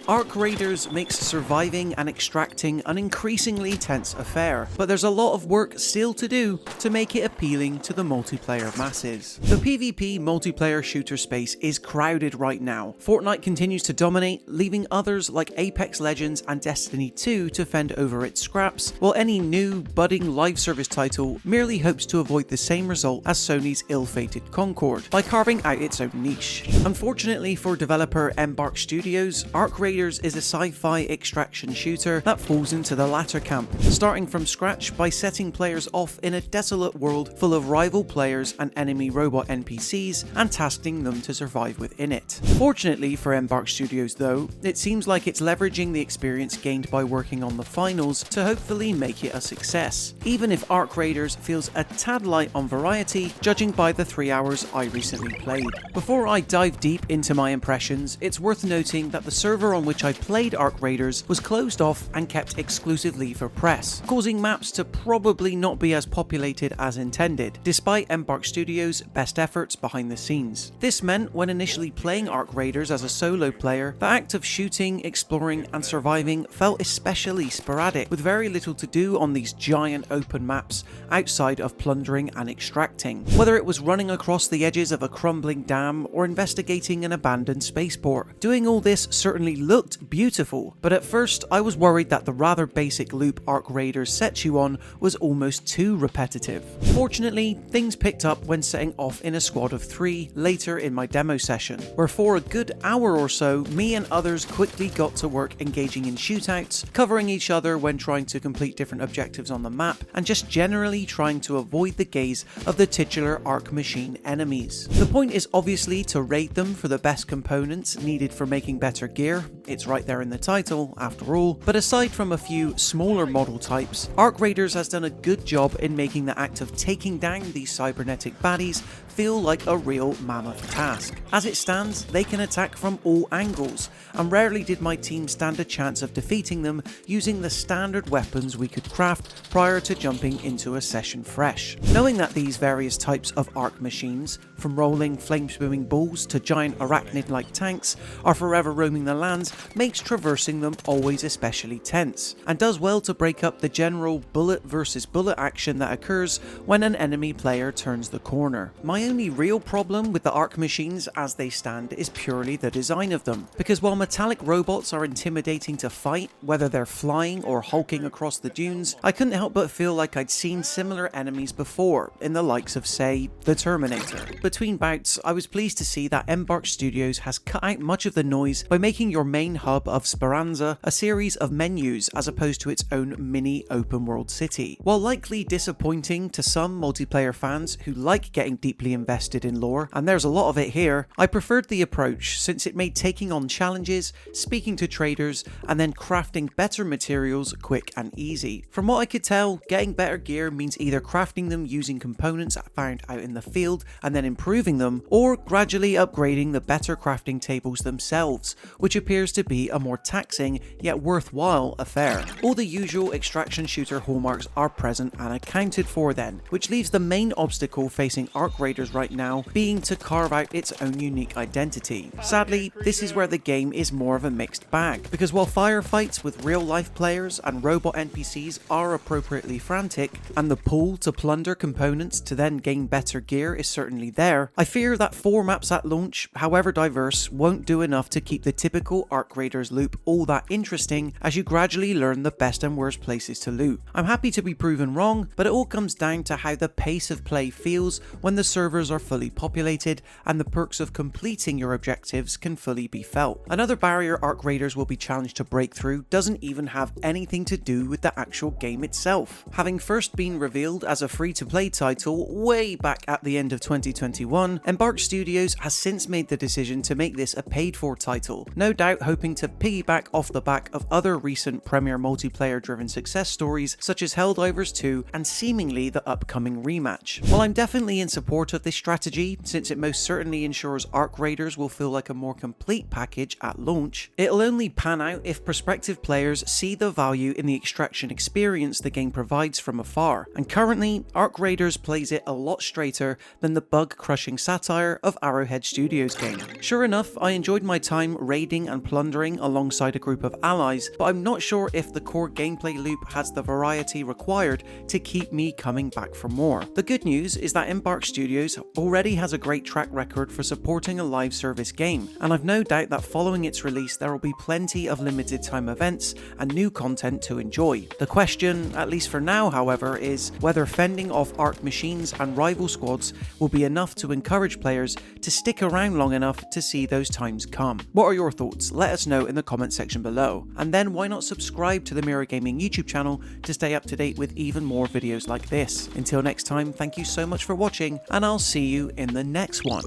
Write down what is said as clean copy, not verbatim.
Arc Raiders makes surviving and extracting an increasingly tense affair, but there's a lot of work still to do to make it appealing to the multiplayer masses. The PvP multiplayer shooter space is crowded right now. Fortnite continues to dominate, leaving others like Apex Legends and Destiny 2 to fend over its scraps, while any new, budding live service title merely hopes to avoid the same result as Sony's ill-fated Concord, by carving out its own niche. Unfortunately for developer Embark Studios, Arc Raiders is a sci-fi extraction shooter that falls into the latter camp, starting from scratch by setting players off in a desolate world full of rival players and enemy robot NPCs and tasking them to survive within it. Fortunately for Embark Studios though, it seems like it's leveraging the experience gained by working on the finals to hopefully make it a success, even if Arc Raiders feels a tad light on variety, judging by the 3 hours I recently played. Before I dive deep into my impressions, it's worth noting that the server on which I played Arc Raiders was closed off and kept exclusively for press, causing maps to probably not be as populated as intended, despite Embark Studios' best efforts behind the scenes. This meant when initially playing Arc Raiders as a solo player, the act of shooting, exploring and surviving felt especially sporadic, with very little to do on these giant open maps outside of plundering and extracting, whether it was running across the edges of a crumbling dam or investigating an abandoned spaceport. Doing all this certainly looked beautiful, but at first I was worried that the rather basic loop Arc Raiders sets you on was almost too repetitive. Fortunately, things picked up when setting off in a squad of 3 later in my demo session, where for a good hour or so, me and others quickly got to work engaging in shootouts, covering each other when trying to complete different objectives on the map, and just generally trying to avoid the gaze of the titular Arc machine enemies. The point is obviously to raid them for the best components needed for making better gear. It's right there in the title, after all, but aside from a few smaller model types, Arc Raiders has done a good job in making the act of taking down these cybernetic baddies feel like a real mammoth task. As it stands, they can attack from all angles, and rarely did my team stand a chance of defeating them using the standard weapons we could craft prior to jumping into a session fresh. Knowing that these various types of Arc machines, from rolling flame-spewing balls to giant arachnid-like tanks, are forever roaming the lands makes traversing them always especially tense, and does well to break up the general bullet versus bullet action that occurs when an enemy player turns the corner. My only real problem with the Arc machines as they stand is purely the design of them, because while metallic robots are intimidating to fight, whether they're flying or hulking across the dunes, I couldn't help but feel like I'd seen similar enemies before, in the likes of, say, the Terminator. Between bouts, I was pleased to see that Embark Studios has cut out much of the noise by making your main hub of Speranza a series of menus as opposed to its own mini open world city. While likely disappointing to some multiplayer fans who like getting deeply invested in lore, and there's a lot of it here, I preferred the approach since it made taking on challenges, speaking to traders, and then crafting better materials quick and easy. From what I could tell, getting better gear means either crafting them using components found out in the field and then improving them, or gradually upgrading the better crafting tables themselves, which appears to be a more taxing yet worthwhile affair. All the usual extraction shooter hallmarks are present and accounted for then, which leaves the main obstacle facing Arc Raiders right now being to carve out its own unique identity. Sadly, this is where the game is more of a mixed bag, because while firefights with real life players and robot NPCs are appropriately frantic, and the pull to plunder components to then gain better gear is certainly there, I fear that 4 maps at launch, however diverse, won't do enough to keep the typical Arc Raiders loop all that interesting as you gradually learn the best and worst places to loot. I'm happy to be proven wrong, but it all comes down to how the pace of play feels when the servers are fully populated and the perks of completing your objectives can fully be felt. Another barrier Arc Raiders will be challenged to break through doesn't even have anything to do with the actual game itself. Having first been revealed as a free-to-play title way back at the end of 2021, Embark Studios has since made the decision to make this a paid-for title, no doubt hoping to piggyback off the back of other recent premier multiplayer-driven success stories such as Helldivers 2 and seemingly the upcoming rematch. While I'm definitely in support of this strategy, since it most certainly ensures Arc Raiders will feel like a more complete package at launch, it'll only pan out if prospective players see the value in the extraction experience the game provides from afar, and currently Arc Raiders plays it a lot straighter than the bug-crushing satire of Arrowhead Studios' game. Sure enough, I enjoyed my time raiding and plundering alongside a group of allies, but I'm not sure if the core gameplay loop has the variety required to keep me coming back for more. The good news is that Embark Studios already has a great track record for supporting a live service game, and I've no doubt that following its release there will be plenty of limited time events and new content to enjoy. The question, at least for now however, is whether fending off Arc machines and rival squads will be enough to encourage players to stick around long enough to see those times come. What are your thoughts? Let us know in the comment section below, and then why not subscribe to the Mirror Gaming YouTube channel to stay up to date with even more videos like this. Until next time, thank you so much for watching, and I'll see you in the next one.